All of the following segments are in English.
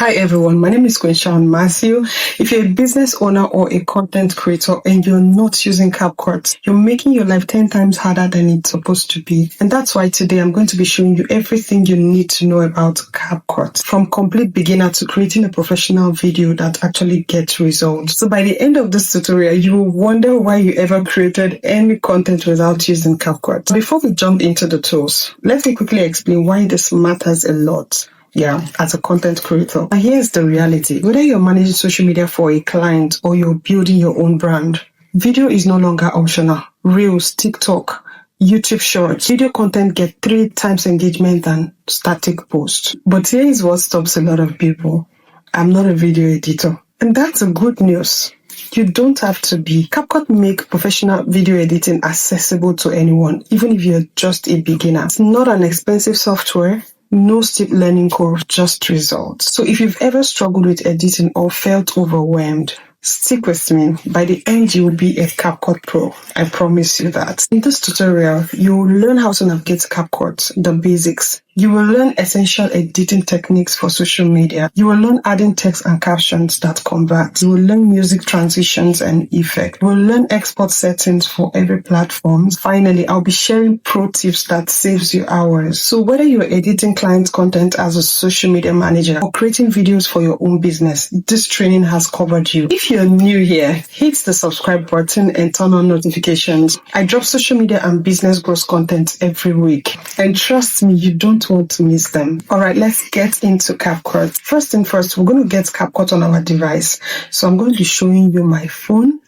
Hi everyone, my name is Quinshon Matthew. If you're a business owner or a content creator and you're not using CapCut, you're making your life 10 times harder than it's supposed to be. And that's why today I'm going to be showing you everything you need to know about CapCut, from complete beginner to creating a professional video that actually gets results. So by the end of this tutorial, you will wonder why you ever created any content without using CapCut. Before we jump into the tools, let me quickly explain why this matters a lot. As a content creator. And here's the reality. Whether you're managing social media for a client or you're building your own brand, video is no longer optional. Reels, TikTok, YouTube Shorts, video content get 3 times engagement than static posts. But here is what stops a lot of people. I'm not a video editor. And that's a good news. You don't have to be. CapCut make professional video editing accessible to anyone, even if you're just a beginner. It's not an expensive software. No steep learning curve, just results. So if you've ever struggled with editing or felt overwhelmed, stick with me. By the end, you will be a CapCut pro. I promise you that. In this tutorial, you will learn how to navigate CapCut, the basics. You will learn essential editing techniques for social media. You will learn adding text and captions that convert. You will learn music transitions and effects. You will learn export settings for every platform. Finally, I'll be sharing pro tips that saves you hours. So whether you're editing client content as a social media manager or creating videos for your own business, this training has covered you. If you're new here, hit the subscribe button and turn on notifications. I drop social media and business growth content every week. And trust me, you don't want to miss them. Alright, let's get into CapCut. First thing first, we're going to get CapCut on our device. So I'm going to be showing you my phone.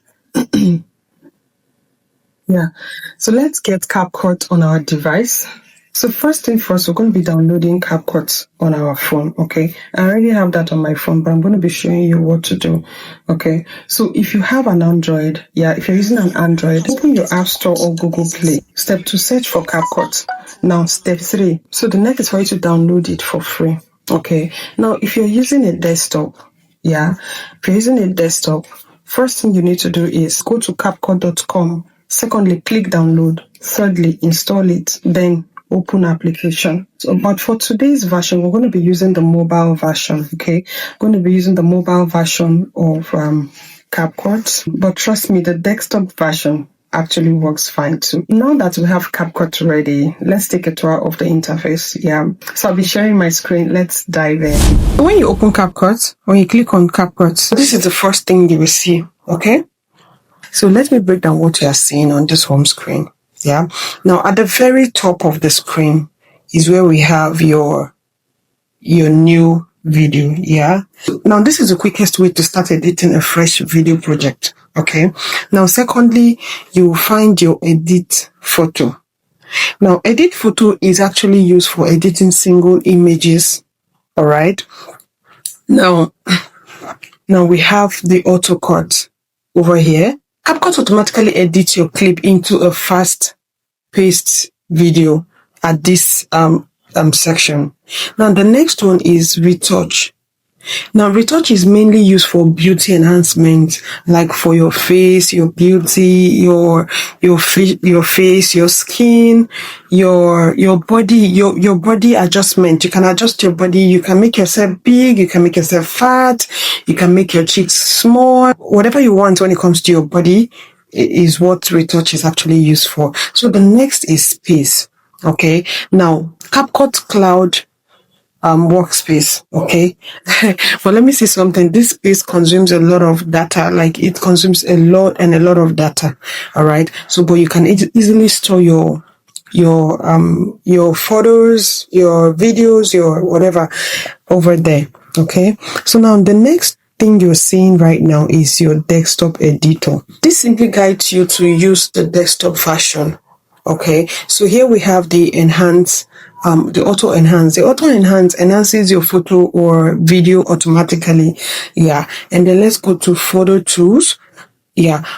So let's get CapCut on our device. So first thing first, we're going to be downloading CapCut on our phone, okay? I already have that on my phone, but I'm going to be showing you what to do, okay? So if you have an Android, if you're using an Android, open your App Store or Google Play. Step 2, search for CapCut. Now, step 3. So the next is for you to download it for free, okay? Now, if you're using a desktop, first thing you need to do is go to CapCut.com. Secondly, click download. Thirdly, install it. Then open application. So, but for today's version, we're going to be using the mobile version, okay? We're going to be using the mobile version of CapCut. But trust me, the desktop version actually works fine too. Now that we have CapCut ready, let's take a tour of the interface. So I'll be sharing my screen. Let's dive in. When you open CapCut, when you click on CapCut, this is the first thing you will see, okay? So let me break down what you are seeing on this home screen. Now at the very top of the screen is where we have your new video. Now this is the quickest way to start editing a fresh video project, okay? Now secondly, you will find your edit photo. Now edit photo is actually used for editing single images, all right? Now we have the auto-cut over here. CapCut automatically edits your clip into a fast-paced video at this section. Now the next one is retouch. Now retouch is mainly used for beauty enhancement, like for your face, your beauty, your face, your skin, your body, your body adjustment. You can adjust your body. You can make yourself big. You can make yourself fat. You can make your cheeks small. Whatever you want when it comes to your body is what retouch is actually used for. So the next is space. Okay. Now CapCut Cloud workspace, okay? But let me see something. This space consumes a lot of data, like it consumes a lot of data, all right? So but you can easily store your photos, your videos, your whatever over there, okay? So now the next thing you're seeing right now is your desktop editor. This simply guides you to use the desktop version. Okay, so here we have the enhance, the auto enhance. The auto enhance enhances your photo or video automatically. And then let's go to photo tools.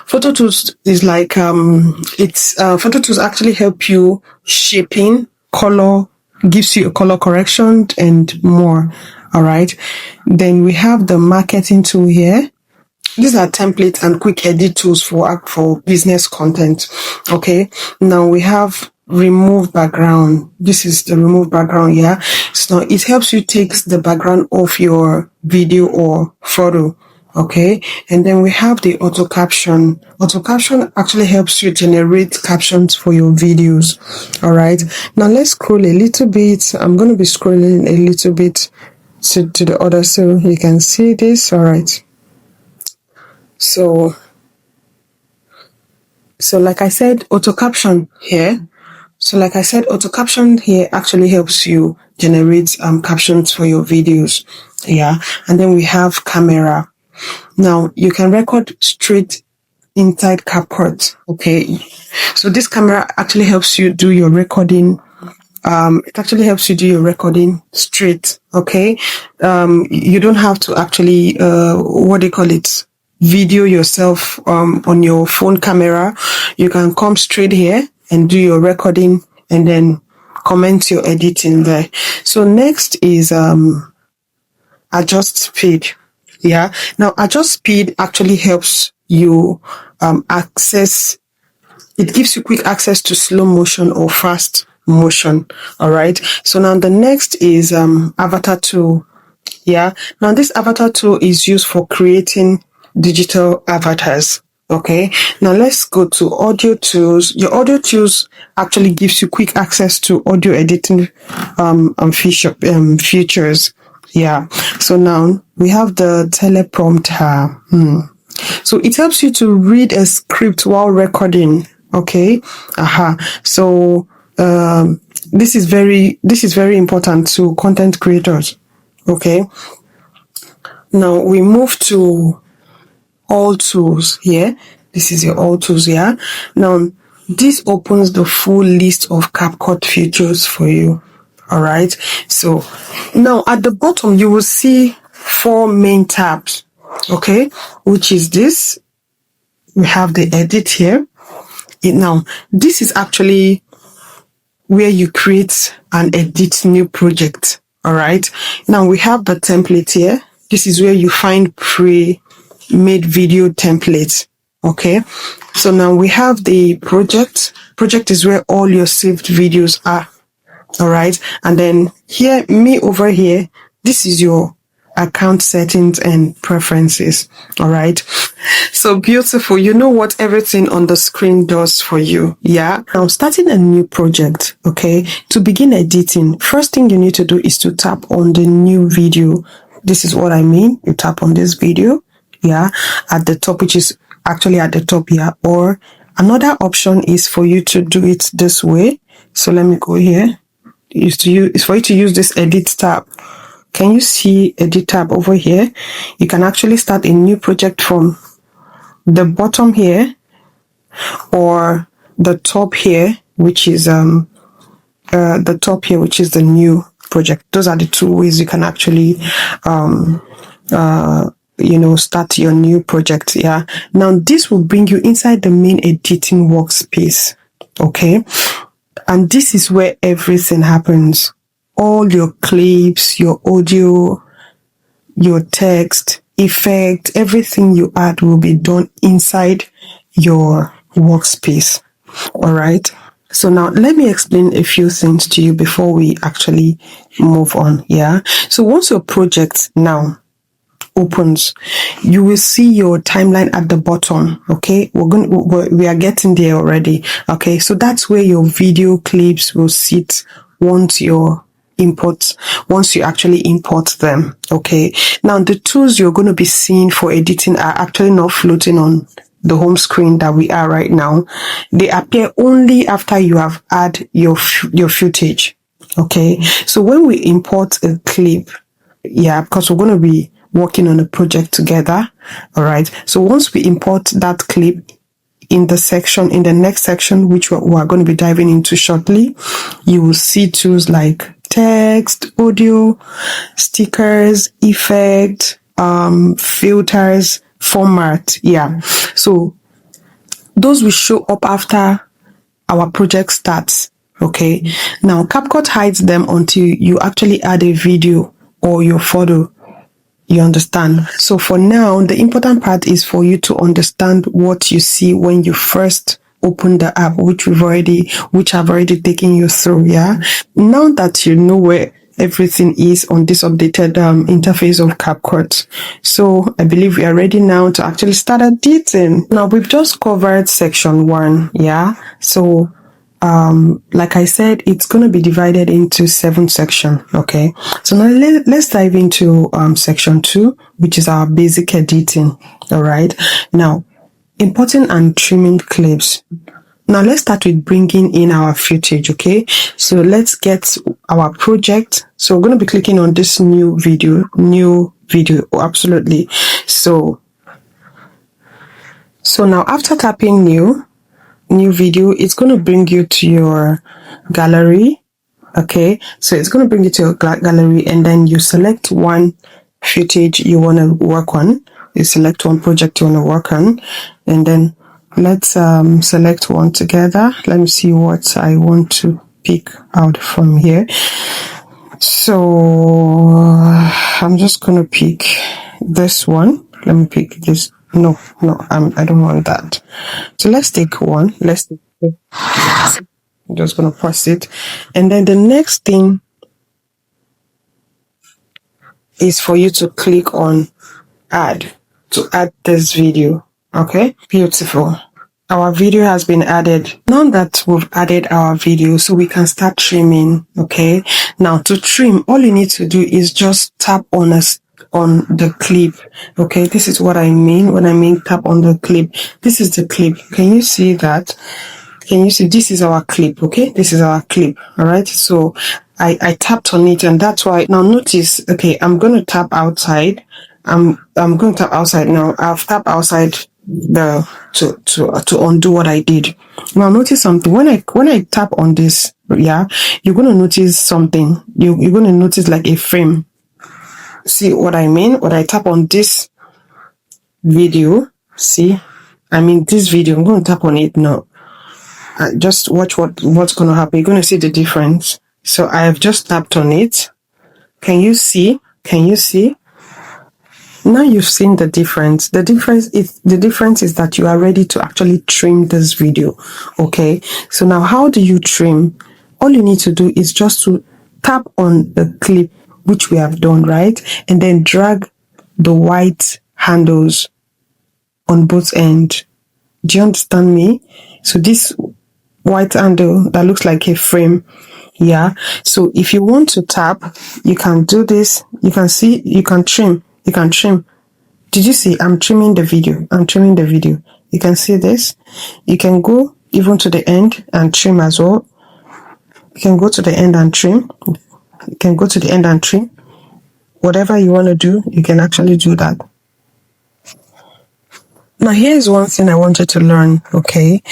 Photo tools is like, photo tools actually help you shaping, color, gives you a color correction and more. All right. Then we have the marketing tool here. These are templates and quick edit tools for business content. Okay. Now we have remove background. This is the remove background, yeah. So it helps you take the background of your video or photo. Okay, and then we have the auto caption. Auto caption actually helps you generate captions for your videos. All right, now let's scroll a little bit. I'm going to be scrolling a little bit to the other so you can see this. All right, so like I said, auto caption here. So like I said, auto caption here actually helps you generate captions for your videos. Yeah, and then we have camera. Now you can record straight inside CapCut. Okay, so this camera actually helps you do your recording. It actually helps you do your recording straight. Okay, you don't have to actually what do you call it? Video yourself on your phone camera. You can come straight here and do your recording and then comment your editing there. So next is adjust speed. Yeah. Now adjust speed actually helps you access, it gives you quick access to slow motion or fast motion. All right. So now the next is avatar tool. Yeah. Now this avatar tool is used for creating digital avatars. Okay. Now let's go to audio tools. Your audio tools actually gives you quick access to audio editing features. Yeah. So now we have the teleprompter. So it helps you to read a script while recording. Okay. So this is very important to content creators. Okay. Now we move to all tools here. This is your all tools here. Now this opens the full list of CapCut features for you. All right. So now at the bottom you will see 4 main tabs. Okay, which is this. We have the edit here. Now this is actually where you create and edit new project. All right. Now we have the template here. This is where you find pre-made video templates. Okay. So now we have the project. Project is where all your saved videos are. All right. And then here, me over here, this is your account settings and preferences. All right. So beautiful. You know what everything on the screen does for you. Yeah. Now starting a new project. Okay. To begin editing, first thing you need to do is to tap on the new video. This is what I mean. You tap on this video. Yeah. At the top, which is actually at the top here. Or another option is for you to do it this way. So let me go here. It's for you to use this edit tab. Can you see edit tab over here? You can actually start a new project from the bottom here or the top here, which is the new project. Those are the 2 ways you can actually start your new project. Yeah. Now this will bring you inside the main editing workspace. Okay. And this is where everything happens. All your clips, your audio, your text, effect, everything you add will be done inside your workspace. All right. So now let me explain a few things to you before we actually move on. Yeah. So once your project now opens, you will see your timeline at the bottom. Okay, we are getting there already. Okay, so that's where your video clips will sit once you actually import them. Okay, now the tools you're going to be seeing for editing are actually not floating on the home screen that we are right now. They appear only after you have added your footage. Okay, so when we import a clip, yeah, because we're going to be working on a project together. All right. So once we import that clip in the next section, which we're going to be diving into shortly, you will see tools like text, audio, stickers, effect, filters, format. Yeah. So those will show up after our project starts. Okay. Now CapCut hides them until you actually add a video or your photo. You understand? So for now, the important part is for you to understand what you see when you first open the app, which I've already taken you through. Yeah. Now that you know where everything is on this updated interface of CapCut, so I believe we are ready now to actually start editing. Now we've just covered section 1. Yeah. So like I said, it's going to be divided into 7 sections. Okay. So now let's dive into section 2, which is our basic editing. All right. Now, importing and trimming clips. Now let's start with bringing in our footage. Okay. So let's get our project. So we're going to be clicking on this new video. Oh, absolutely. So now after tapping new video, it's going to bring you to your gallery. Okay, so it's going to bring you to your gallery, and then you select one footage you want to work on. You select one project you want to work on, and then let's select one together. Let me see what I want to pick out from here. So I'm just going to pick this one. Let me pick this. No, I don't want that. So let's take one. I'm just going to press it. And then the next thing is for you to click on add this video. Okay, beautiful. Our video has been added. Now that we've added our video, so we can start trimming. Okay, now to trim, all you need to do is just tap on the clip. Okay, this is what I mean when I mean tap on the clip. This is the clip. Can you see that? Can you see this is our clip? Okay, this is our clip. All right, so I tapped on it, and that's why. Now notice, okay, I'm going to tap outside. I'm going to tap outside now. I've tapped outside to undo what I did. Now notice something. When I tap on this, yeah, you're going to notice something. You're going to notice like a frame. See what I mean? When I tap on this video, see, I mean this video, I'm going to tap on it now. Just watch what's going to happen. You're going to see the difference. So I have just tapped on it. Can you see? Now you've seen the difference. The difference is that you are ready to actually trim this video. Okay. So now how do you trim? All you need to do is just to tap on the clip, which we have done, right? And then drag the white handles on both ends. Do you understand me? So this white handle that looks like a frame, yeah. So if you want to tap, you can do this. You can see, you can trim. Did you see? I'm trimming the video. You can see this. You can go even to the end and trim as well. You can go to the end and trim. Whatever you want to do, you can actually do that. Now, here's one thing I wanted to learn, okay?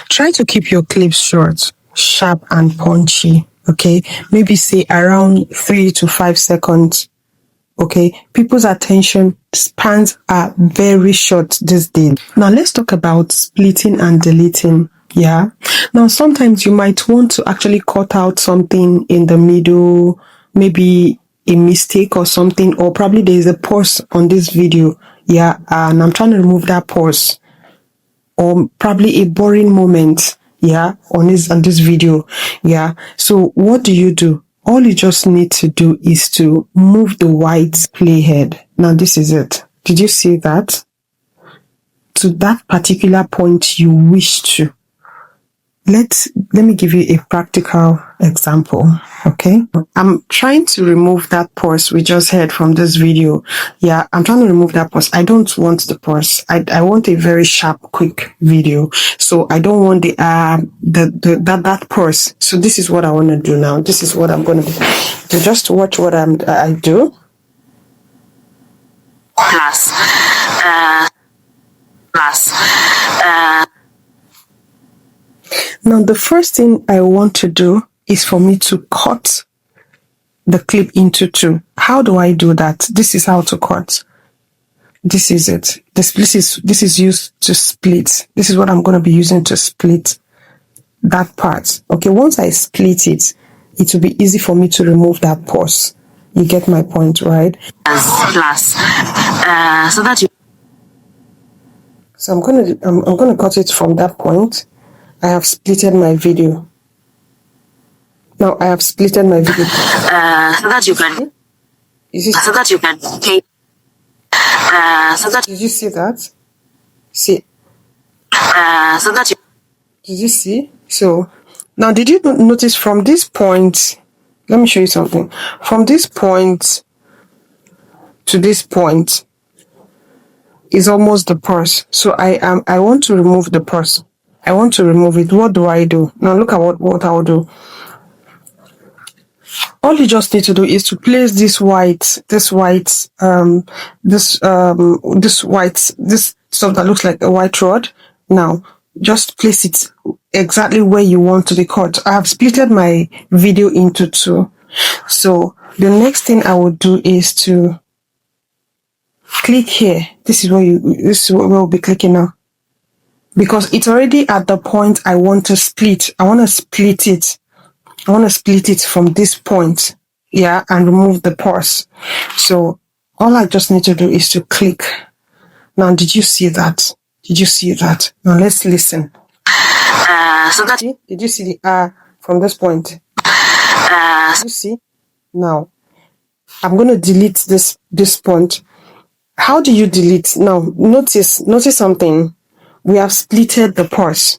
Try to keep your clips short, sharp, and punchy, okay? Maybe say around 3 to 5 seconds, okay? People's attention spans are very short these days. Now, let's talk about splitting and deleting, yeah? Now, sometimes you might want to actually cut out something in the middle, maybe a mistake or something, or probably there's a pause on this video, yeah, and I'm trying to remove that pause, or probably a boring moment, yeah, on this video, yeah. So what do you do? All you just need to do is to move the white playhead. Now this is it. Did you see that? To that particular point you wish to. Let me give you a practical example, okay? I'm trying to remove that pause we just heard from this video. Yeah, I'm trying to remove that pause. I don't want the pause. I want a very sharp, quick video. So I don't want that pause. So this is what I want to do now. This is what I'm going to do. So just watch what I do. Now, the first thing I want to do is for me to cut the clip into 2. How do I do that? This is how to cut. This is it. This is used to split. This is what I'm going to be using to split that part. Okay, once I split it, it will be easy for me to remove that pause. You get my point, right? So I'm going to cut it from that point. I have splitted my video. Now I have splitted my video. So that you can. So that you can play. So that. Did you see that? See. So that you. Did you see? So now, did you notice from this point? Let me show you something. From this point to this point is almost the purse. So I want to remove the purse. I want to remove it. What do I do? Now look at what I'll do. All you just need to do is to place this stuff that looks like a white rod. Now just place it exactly where you want to be cut. I have splitted my video into two. So the next thing I will do is to click here. This is where we'll be clicking now. Because it's already at the point I want to split. I want to split it. I want to split it from this point, yeah, and remove the purse. So all I just need to do is to click. Now, did you see that? Did you see that? Now let's listen. So that. Did you see the R from this point? Did you see? Now, I'm going to delete this point. How do you delete? Now, notice something. We have splitted the purse,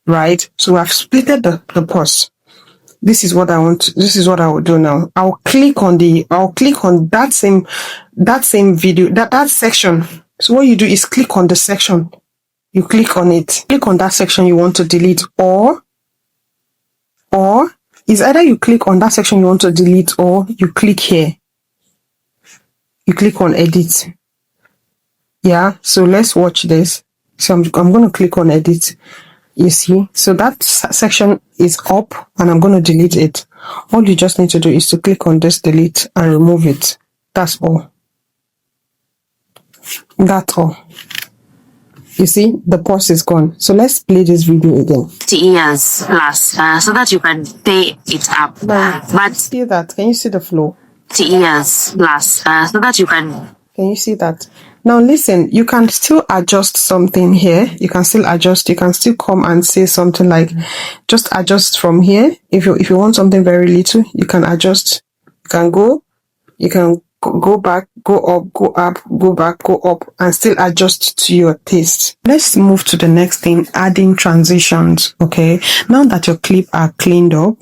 right? So we have splitted the purse. This is what I want. This is what I will do now. I'll click on that same video, that section. So what you do is click on the section. You click on it. Click on that section you want to delete, or it's either you click on that section you want to delete, or you click here. You click on edit. Yeah. So let's watch this. So I'm going to click on edit. You see, so that section is up and I'm going to delete it. All you just need to do is to click on this delete and remove it. That's all. That's all. You see, the purse is gone. So let's play this video again. 50 years plus, so that you can pay it up. But see that? Can you see the flow? 50 years plus, so that you can. Can you see that? Now listen, you can still adjust something here. You can still adjust. You can still come and say something like, just adjust from here. If you want something very little, you can adjust. You can go back, go up, go up, go back, go up, and still adjust to your taste. Let's move to the next thing, adding transitions. Okay, now that your clip are cleaned up,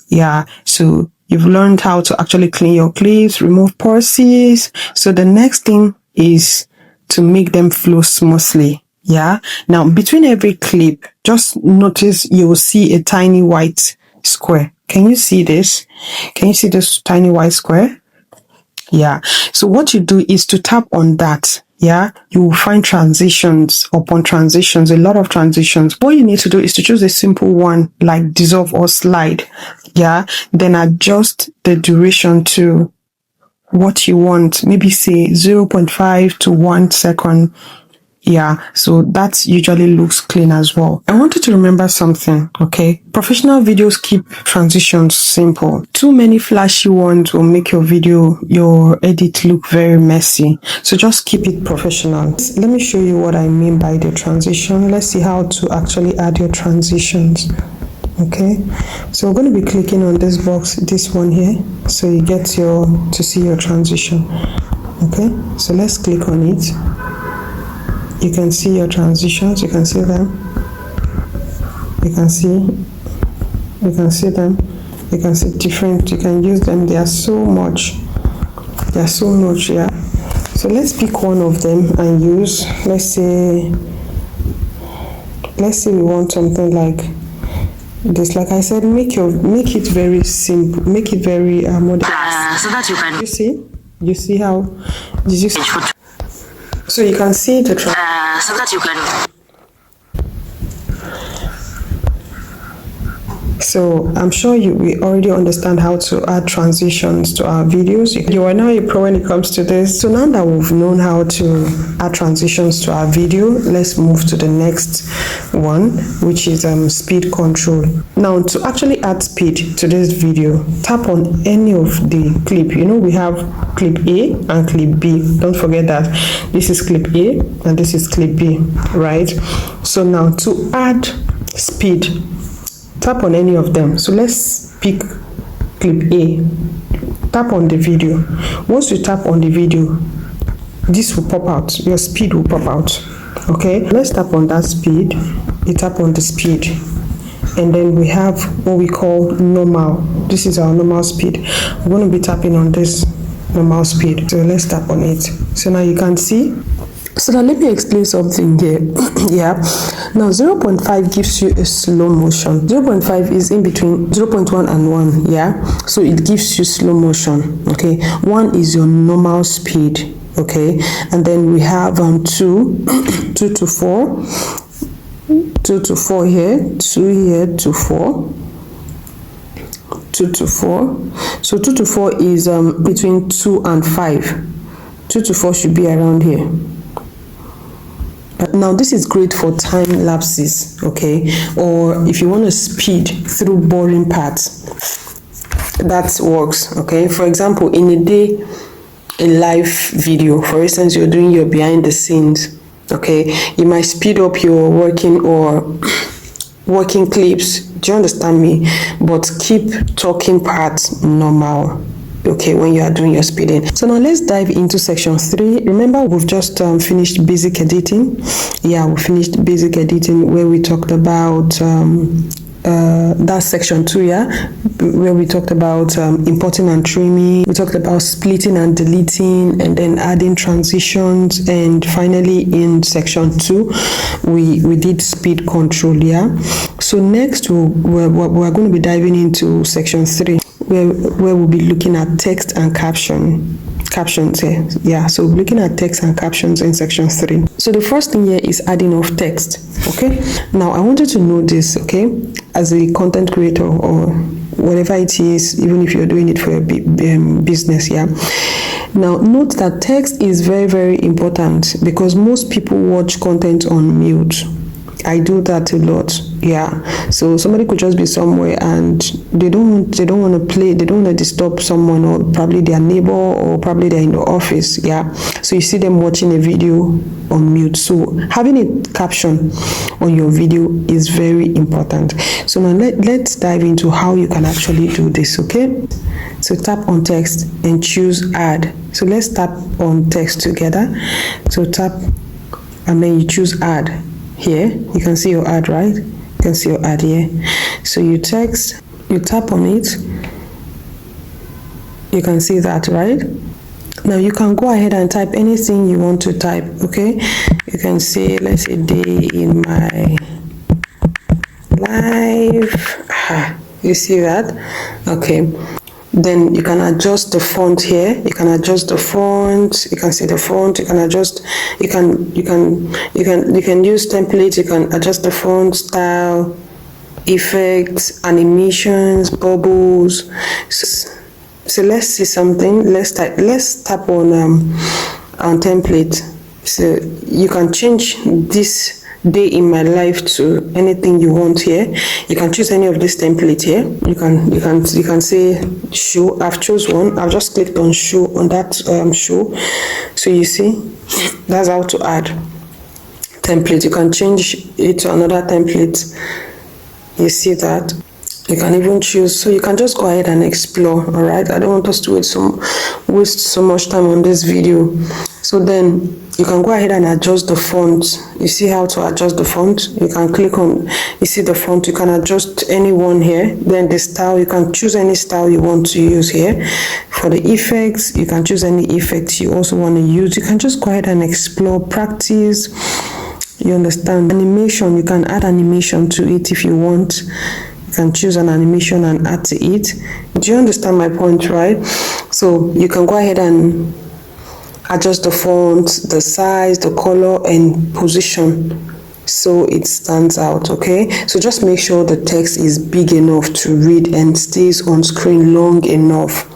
yeah, so you've learned how to actually clean your clips, remove purses. So the next thing is to make them flow smoothly. Yeah. Now, between every clip, just notice you will see a tiny white square. Can you see this? Can you see this tiny white square? Yeah. So what you do is to tap on that. Yeah. You will find transitions upon transitions, a lot of transitions. What you need to do is to choose a simple one like dissolve or slide. Yeah. Then adjust the duration to what you want. Maybe say 0.5 to 1 second. Yeah, so that usually looks clean as well. I want you to remember something, okay? Professional videos keep transitions simple. Too many flashy ones will make your edit look very messy. So just keep it professional. Let me show you what I mean by the transition. Let's see how to actually add your transitions. Okay, so we're going to be clicking on this box, this one here, so you get to see your transition. Okay, so let's click on it. You can see your transitions. You can see them. You can see them. You can see different. You can use them. They are so much. Yeah. So let's pick one of them and use. Let's say we want something like this. Like I said, make it very simple. Make it very modern. So that you can. You see how? Did you see? So you can see the so that you can. So I'm sure we already understand how to add transitions to our videos. You are now a pro when it comes to this. So now that we've known how to add transitions to our video, let's move to the next one, which is speed control. Now, to actually add speed to this video, tap on any of the clip. You know, we have clip A and clip B. Don't forget that this is clip A and this is clip B, right? So now to add speed, tap on any of them. So let's pick clip A. Tap on the video. Once you tap on the video, this will pop out. Your speed will pop out. Okay, let's tap on that speed. You tap on the speed, and then we have what we call normal. This is our normal speed. We're going to be tapping on this normal speed. So let's tap on it. So now you can see. So now let me explain something here. Yeah, now 0.5 gives you a slow motion. 0.5 is in between 0.1 and 1. Yeah, so it gives you slow motion. Okay, 1 is your normal speed. Okay, and then we have 2 to 4, 2 to 4 here, 2 here to 4, 2 to 4. So 2 to 4 is between 2 and 5. 2 to 4 should be around here. Now this is great for time lapses, okay, or if you want to speed through boring parts, that works. Okay, for example, in a day, a live video, for instance, you're doing your behind the scenes, okay, you might speed up your working clips. Do you understand me? But keep talking parts normal, okay, when you are doing your speeding. So now let's dive into section 3. Remember, we've just finished basic editing. Yeah, we finished basic editing where we talked about that's section 2, yeah, where we talked about importing and trimming. We talked about splitting and deleting, and then adding transitions, and finally in section 2 we did speed control. Yeah, so next we're going to be diving into section 3 where we'll be looking at text and captions here. Yeah, so we're looking at text and captions in section 3. So the first thing here is adding of text. Okay, now I wanted to know this, okay, as a content creator or whatever it is, even if you're doing it for a business. Yeah, now note that text is very, very important because most people watch content on mute. I do that a lot. Yeah, so somebody could just be somewhere and they don't want to play, they don't want to disturb someone, or probably their neighbor, or probably they're in the office. Yeah, so you see them watching a video on mute. So having a caption on your video is very important. So now let's dive into how you can actually do this. Okay, so tap on text and choose add. So let's tap on text together. So tap and then you choose add. Here you can see your ad, right? You can see your ad here. So you text, you tap on it, you can see that, right? Now you can go ahead and type anything you want to type. Okay, you can say, let's say, day in my life. You see that? Okay, then you can adjust the font here. You can adjust the font. You can see the font. You can adjust. You can use templates. You can adjust the font style, effects, animations, bubbles. So let's see something. Let's tap on template. So you can change this day in my life to anything you want here. You can choose any of this template here. You can say show. I've chose one. I've just clicked on show on that show. So you see, that's how to add template. You can change it to another template. You see that? You can even choose, so you can just go ahead and explore. All right, I don't want us to waste so much time on this video. So then you can go ahead and adjust the font. You see how to adjust the font? You can click on, you see the font, you can adjust any one here. Then the style, you can choose any style you want to use here. For the effects, you can choose any effects you also want to use. You can just go ahead and explore, practice. You understand? Animation, you can add animation to it if you want. You can choose an animation and add to it. Do you understand my point, right? So you can go ahead and adjust the font, the size, the color, and position. so it stands out. Okay, so just make sure the text is big enough to read and stays on screen long enough.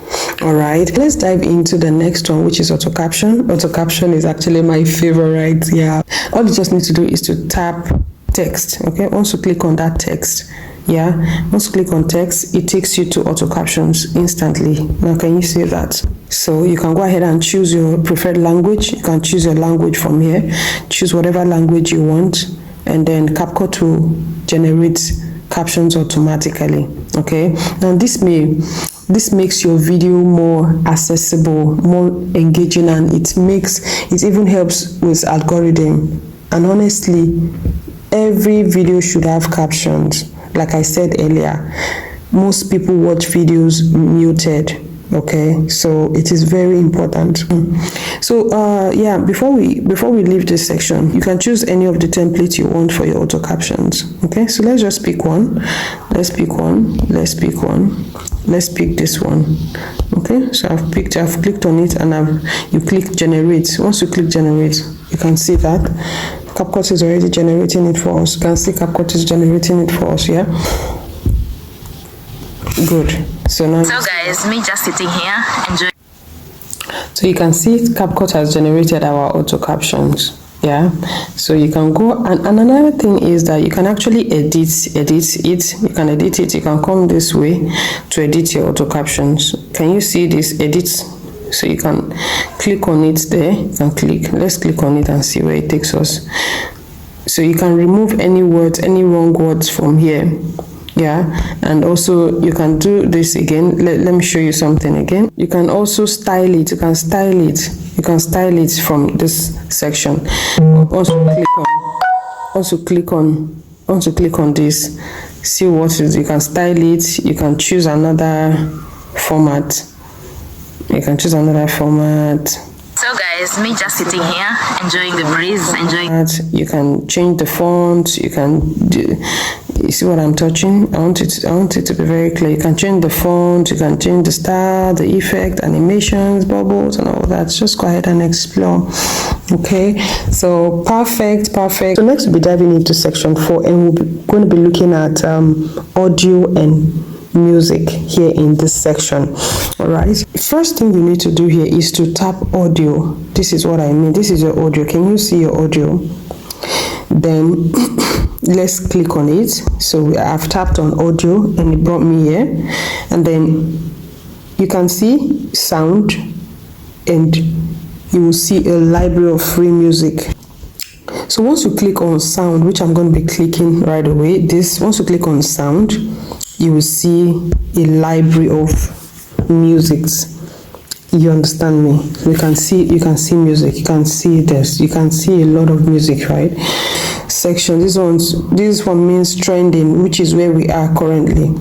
All right, let's dive into the next one, which is auto-caption. Auto-caption is actually my favorite. Yeah, all you just need to do is to tap text. Okay, once you click on that text, once you click on text, it takes you to auto-captions instantly. Now can you see that? So you can go ahead and choose your preferred language. You can choose your language from here, choose whatever language you want, and then CapCut will generate captions automatically. Okay, now this makes your video more accessible, more engaging, and it even helps with algorithm. And honestly, every video should have captions. Like I said earlier, most people watch videos muted. Okay, so it is very important. So before we leave this section, you can choose any of the templates you want for your auto captions. Okay, so let's just pick one. Let's pick this one. Okay, so I've clicked on it, and you click generate. Once you click generate, you can see that CapCut is already generating it for us. You can see CapCut is generating it for us. Yeah, good. So now, guys, me just sitting here enjoying. So you can see CapCut has generated our auto captions. Yeah, so you can go, and another thing is that you can actually edit it. You can edit it. You can come this way to edit your auto captions. Can you see this edit? So you can click on it there. You can click. Let's click on it and see where it takes us. So you can remove any words, any wrong words from here. Yeah, and also you can do this again. Let me show you something again. You can also style it. You can style it from this section. Also click on this, see what is. You can style it. You can choose another format. So guys, me just sitting here enjoying the breeze, You can change the font. You see what I'm touching? I want it to be very clear. You can change the font, you can change the style, the effect, animations, bubbles, and all that. Just go ahead and explore. Okay, so perfect. So next we'll be diving into section 4, and we're going to be looking at audio and music here in this section. All right, first thing you need to do here is to tap audio. This is what I mean. This is your audio. Can you see your audio? Then let's click on it. So I've tapped on audio and it brought me here, and then you can see sound, and you will see a library of free music. So once you click on sound, which I'm going to be clicking right away, once you click on sound, you will see a library of music. You understand me? You can see music. You can see this. You can see a lot of music, right? Section. This one means trending, which is where we are currently.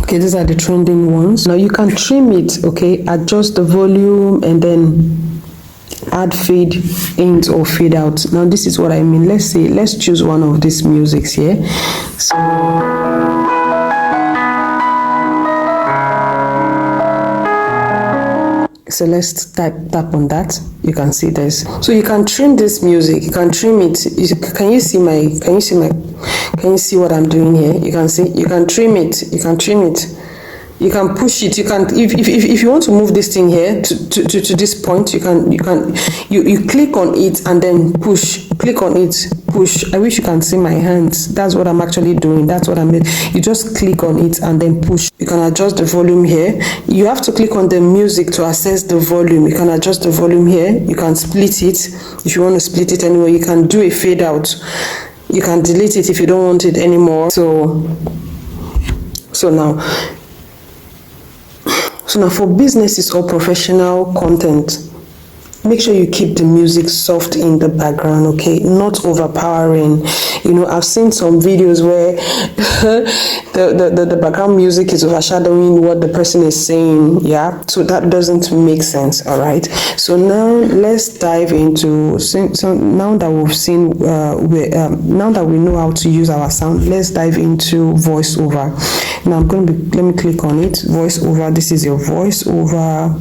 Okay, these are the trending ones. Now you can trim it. Okay, adjust the volume and then add fade in or fade out. Now this is what I mean. Let's choose one of these musics here. So let's tap on that. You can see this. So you can trim this music. You can trim it. Can you see what I'm doing here? You can see. You can trim it. You can push it. You can if you want to move this thing here to this point, you click on it and then push. Click on it, push. I wish you can see my hands. That's what I'm actually doing. That's what I mean. You just click on it and then push. You can adjust the volume here. You have to click on the music to access the volume. You can adjust the volume here. You can split it if you want to split it anyway. You can do a fade out. You can delete it if you don't want it anymore. So now for businesses or professional content, make sure you keep the music soft in the background, okay? Not overpowering. I've seen some videos where the background music is overshadowing what the person is saying, yeah? So that doesn't make sense, all right? So now let's dive into, now that we've seen, now that we know how to use our sound, let's dive into voiceover. Now let me click on it, voiceover. This is your voiceover.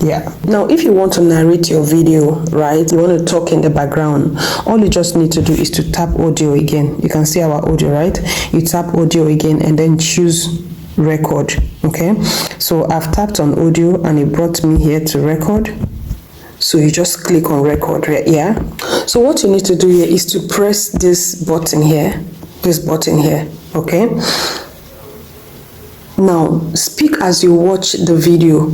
Yeah. Now, if you want to narrate your video, right, you want to talk in the background, all you just need to do is to tap audio again. You can see our audio, right? You tap audio again and then choose record. Okay. So I've tapped on audio and it brought me here to record. So you just click on record, right? Yeah. So what you need to do here is to press this button here. Okay. Now speak as you watch the video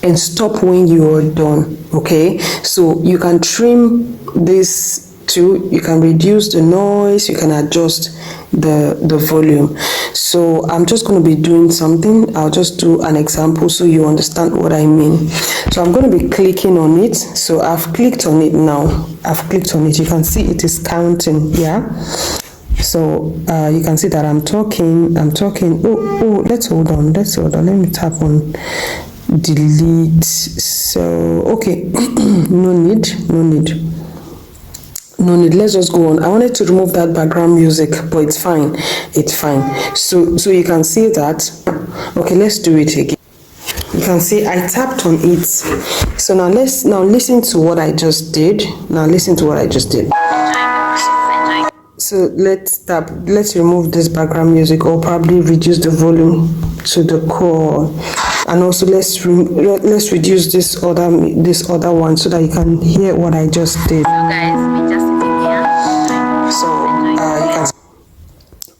and stop when you are done. Okay, so you can trim this too, you can reduce the noise, you can adjust the volume. So I'm just going to be doing something. I'll just do an example so you understand what I mean. So I'm going to be clicking on it. So I've clicked on it now. You can see it is counting. Yeah. So you can see that I'm talking. Oh, let's hold on. Let me tap on delete. So okay. no need. Let's just go on. I wanted to remove that background music, but it's fine. So you can see that. Okay, let's do it again. You can see I tapped on it. So now listen to what I just did. So let's remove this background music, or probably reduce the volume to the core. And also let's reduce this other one so that you can hear what I just did. So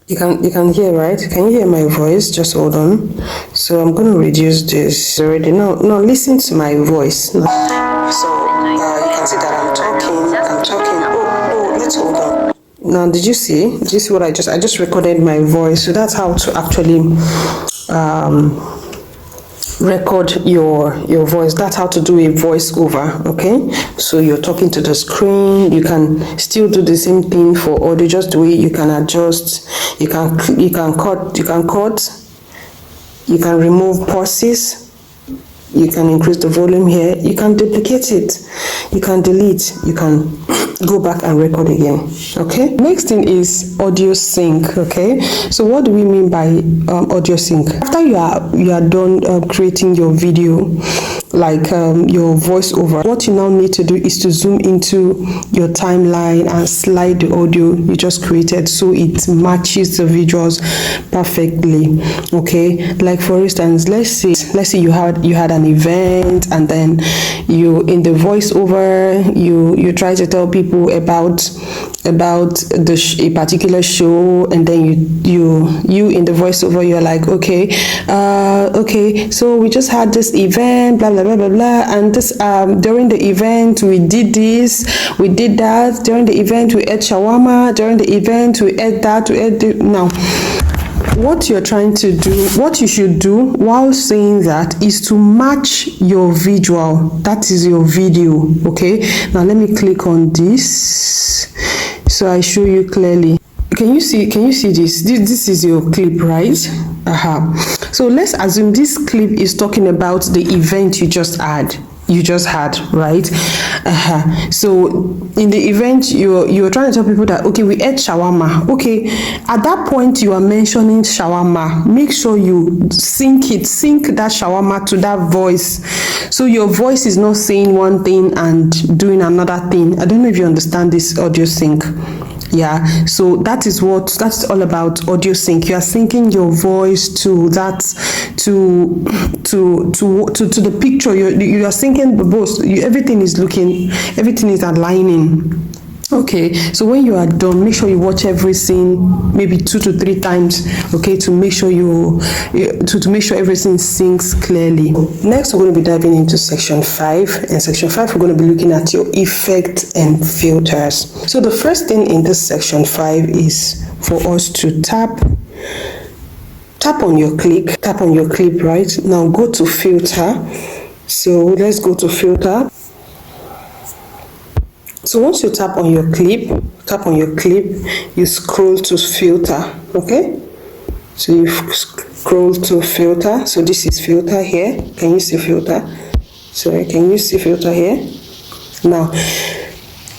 you can hear, right? Can you hear my voice? Just hold on. So I'm going to reduce this already. Now listen to my voice. So you can see that I'm talking. Oh, let's hold on. Now did you see what I just recorded my voice? So that's how to actually record your voice. That's how to do a voiceover. Okay, so you're talking to the screen. You can still do the same thing for audio, just the way you can adjust. You can cut, you can remove pauses, you can increase the volume here, you can duplicate it, you can delete, you can go back and record again. Okay, next thing is audio sync. Okay, so what do we mean by audio sync? After you are done creating your video, like your voiceover, what you now need to do is to zoom into your timeline and slide the audio you just created so it matches the visuals perfectly. Okay, like for instance, let's say you had an event, and then you, in the voiceover, you try to tell people about a particular show, and then you in the voiceover, you're like, okay, so we just had this event, blah blah blah blah blah, and this during the event we did this, we did that, during the event we ate shawarma, during the event we ate that, now what you're trying to do, what you should do while saying that, is to match your visual. That is your video. Okay, now let me click on this so I show you clearly. Can you see this? This is your clip, right? So let's assume this clip is talking about the event you just had, right? So in the event, you're trying to tell people that, okay, we ate shawarma. Okay, at that point you are mentioning shawarma. Make sure you sync that shawarma to that voice, so your voice is not saying one thing and doing another thing. I don't know if you understand this audio sync. Yeah, so that's all about audio sync. You are syncing your voice to that, to the picture. You are syncing the both. Everything is aligning. Okay, so when you are done, make sure you watch every scene maybe 2 to 3 times, okay, to make sure to make sure everything syncs clearly. Next, we're going to be diving into section 5. In section 5, we're going to be looking at your effects and filters. So the first thing in this section 5 is for us to tap on your clip, right? Now go to filter. So let's go to filter. So once you tap on your clip, you scroll to filter. Okay, so you scroll to filter. So this is filter here. Can you see filter? Sorry, can you see filter here? Now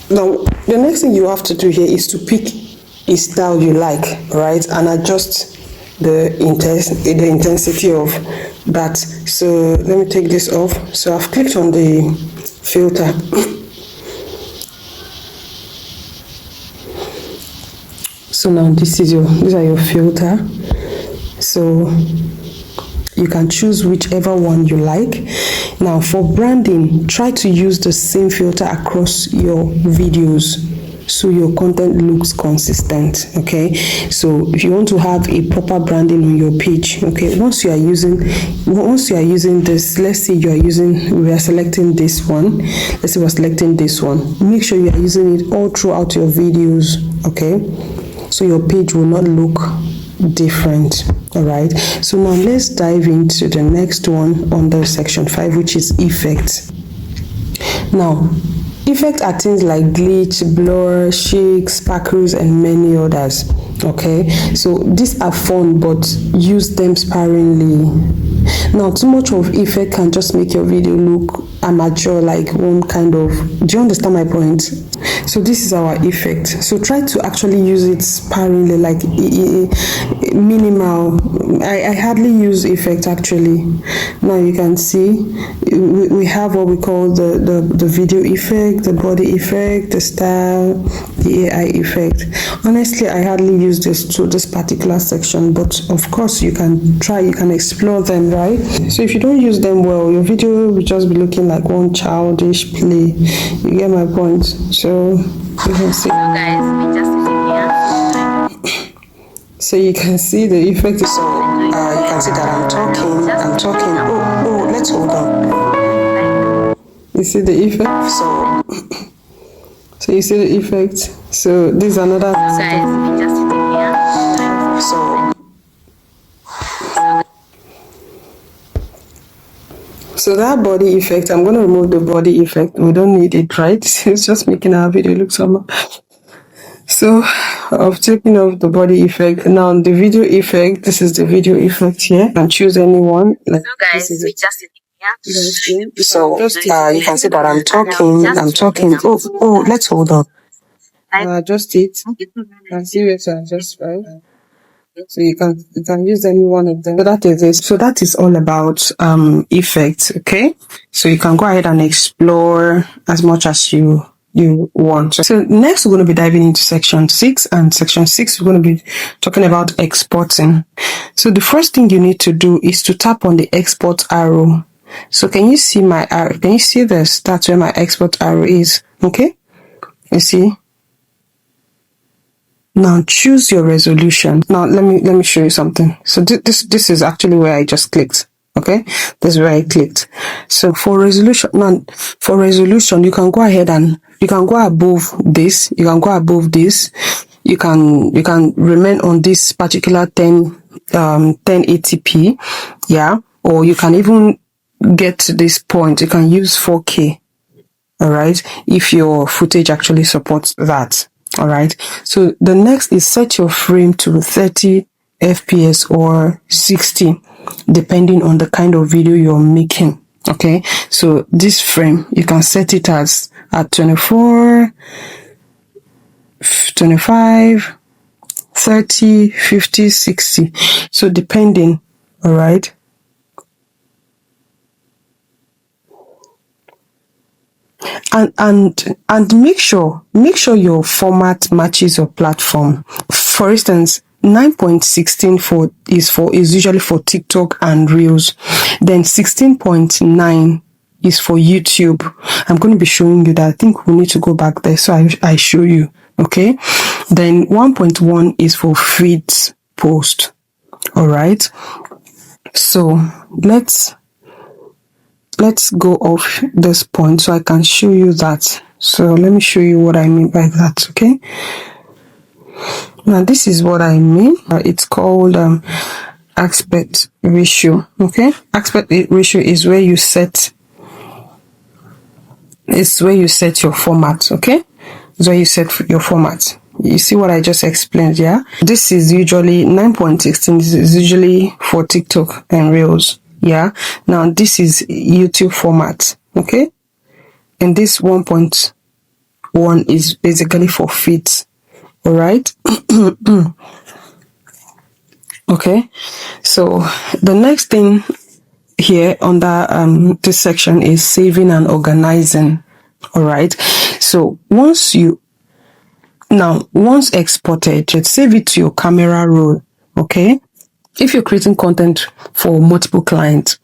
the next thing you have to do here is to pick a style you like, right, and adjust the intensity of that. So let me take this off. So I've clicked on the filter. So now these are your filter. So you can choose whichever one you like. Now for branding, try to use the same filter across your videos so your content looks consistent. Okay, so if you want to have a proper branding on your page, okay, once you are using this, let's say we are selecting this one, make sure you are using it all throughout your videos, okay, so your page will not look different. All right, so now let's dive into the next one under section 5, which is effects. Now effects are things like glitch, blur, shake, sparkles, and many others. Okay, so these are fun, but use them sparingly. Now too much of effect can just make your video look amateur, like one kind of, do you understand my point? So this is our effect. So try to actually use it sparingly, like minimal. I hardly use effect actually. Now you can see we have what we call the video effect, the body effect, the style, the AI effect. Honestly, I hardly use this particular section, but of course you can explore them, right? So if you don't use them well, your video will just be looking like one childish play. You get my point? So you can see. Hello guys, we just here. So you can see the effect. So you can see that I'm talking. Oh, let's hold on. You see the effect? So you see the effect. So this is another. Guys, we just here. So that body effect, I'm going to remove the body effect. We don't need it, right? It's just making our video look somehow. So I've taken off the body effect. Now the video effect, this is the video effect here. You can choose anyone. Like, so guys, we just here. So you can see that I'm talking. Oh, let's hold on. Adjust it. You can see where to adjust, right? So you can use any one of them. So that is it. So that is all about effects. Okay, so you can go ahead and explore as much as you want. So next we're going to be diving into section 6, and section 6 we're going to be talking about exporting. So the first thing you need to do is to tap on the export arrow. So can you see my arrow? Can you see this? That's where my export arrow is. Okay, you see. Now choose your resolution. Now let me show you something. So this is actually where I just clicked. Okay, this is where I clicked. So for resolution, you can go ahead and you can go above this. You can go above this. You can remain on this particular 1080p, yeah, or you can even get to this point. You can use 4K. All right, if your footage actually supports that. All right, so the next is set your frame to 30 FPS or 60, depending on the kind of video you're making. Okay, so this frame, you can set it as at 24, 25, 30, 50, 60. So depending, all right. And make sure your format matches your platform. For instance, 9.16 is usually for TikTok and Reels. Then 16.9 is for YouTube. I'm going to be showing you that. I think we need to go back there so I show you. Okay. Then 1.1 is for feeds post. All right. So let's go off this point so I can show you that. So let me show you what I mean by that. Okay. Now this is what I mean. It's called aspect ratio. Okay. Aspect ratio is where you set. It's where you set your format. Okay. It's where you set your format. You see what I just explained, yeah? This is usually 9.16. This is usually for TikTok and Reels. Yeah. Now this is YouTube format. Okay. And this 1.1 is basically for feeds. All right. Okay. So the next thing here under this section is saving and organizing. All right. So once exported, just save it to your camera roll. Okay. If you're creating content for multiple clients,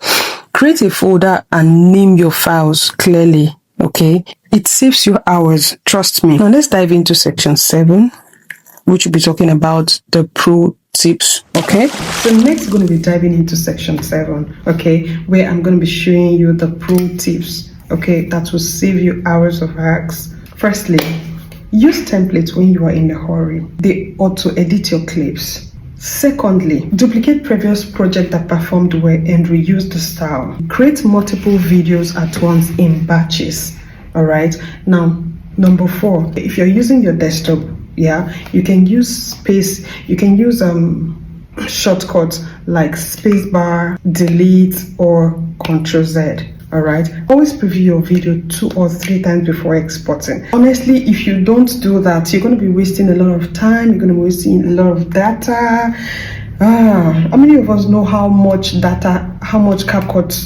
create a folder and name your files clearly. Okay. It saves you hours. Trust me. Now let's dive into section 7, which will be talking about the pro tips. Okay, so next we're going to be diving into section 7, okay, where I'm going to be showing you the pro tips, okay, that will save you hours of hacks. Firstly, use templates when you are in a hurry. They auto edit your clips. Secondly, duplicate previous project that performed well and reuse the style. Create multiple videos at once in batches. All right, now number 4, if you're using your desktop, you can use shortcuts like spacebar, delete, or Ctrl-Z. All right, always preview your video 2 or 3 times before exporting. Honestly, if you don't do that, you're going to be wasting a lot of time, you're going to be wasting a lot of data. How many of us know how much CapCut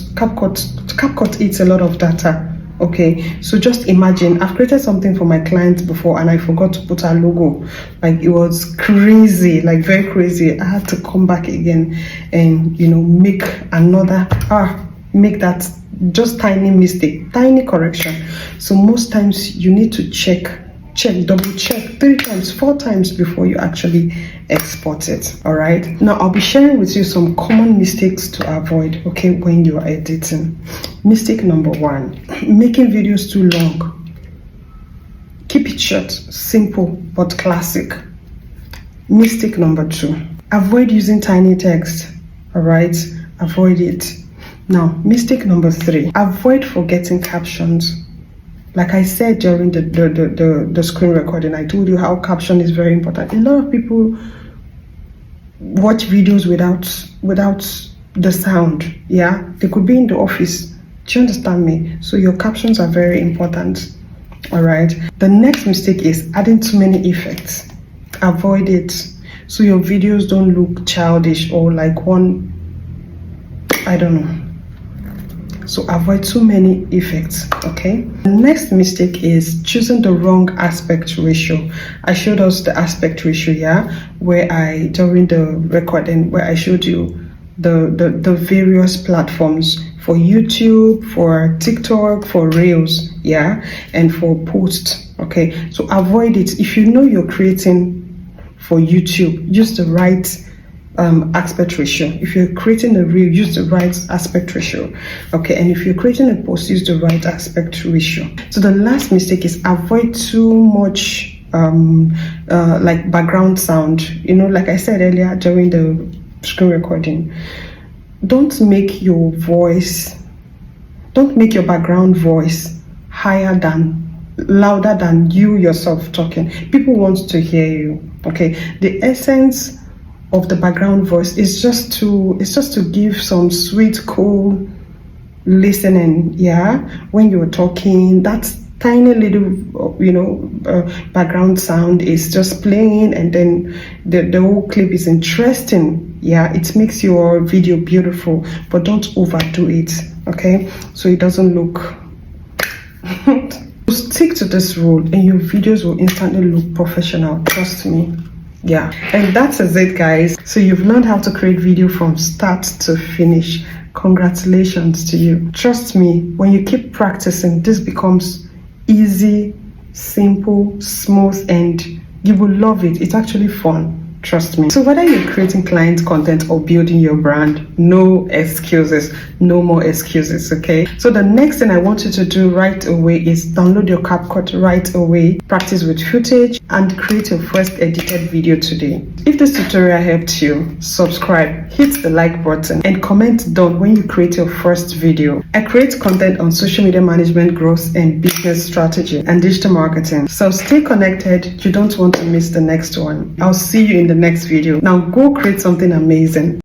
eats a lot of data? Okay, so just imagine, I've created something for my clients before and I forgot to put our logo. Like, it was crazy, like very crazy. I had to come back again and make that just tiny mistake, tiny correction. So most times you need to double check 3 times, 4 times before you actually export it. All right, now I'll be sharing with you some common mistakes to avoid, okay, when you are editing. Mistake number 1, making videos too long. Keep it short, simple, but classic. Mistake number 2, avoid using tiny text. All right, avoid it. Now, mistake number 3, avoid forgetting captions. Like I said during the screen recording, I told you how caption is very important. A lot of people watch videos without the sound. Yeah, they could be in the office. Do you understand me? So your captions are very important. All right. The next mistake is adding too many effects. Avoid it, so your videos don't look childish or like one, I don't know. So avoid too many effects, okay? The next mistake is choosing the wrong aspect ratio. I showed us the aspect ratio, during the recording, where I showed you the various platforms for YouTube, for TikTok, for Reels, and for posts, okay? So avoid it. If you know you're creating for YouTube, use the right aspect ratio. If you're creating a reel, use the right aspect ratio, okay? And if you're creating a post, use the right aspect ratio. So the last mistake is avoid too much like background sound. Like I said earlier during the screen recording, don't make your background voice louder than you yourself talking. People want to hear you, okay? The essence of the background voice is just to give some sweet, cool listening. When you're talking, that tiny little background sound is just playing, and then the whole clip is interesting. It makes your video beautiful, but don't overdo it, okay? So it doesn't look stick to this rule and your videos will instantly look professional. Trust me. And that is it, guys. So you've learned how to create video from start to finish. Congratulations to you. Trust me, when you keep practicing, this becomes easy, simple, smooth, and you will love it. It's actually fun. Trust me. So whether you're creating client content or building your brand, no excuses, no more excuses, okay? So the next thing I want you to do right away is download your CapCut right away, practice with footage, and create your first edited video today. If this tutorial helped you, subscribe, hit the like button, and comment down when you create your first video. I create content on social media management, growth, and business strategy and digital marketing. So stay connected. You don't want to miss the next one. I'll see you in the next video. Now go create something amazing.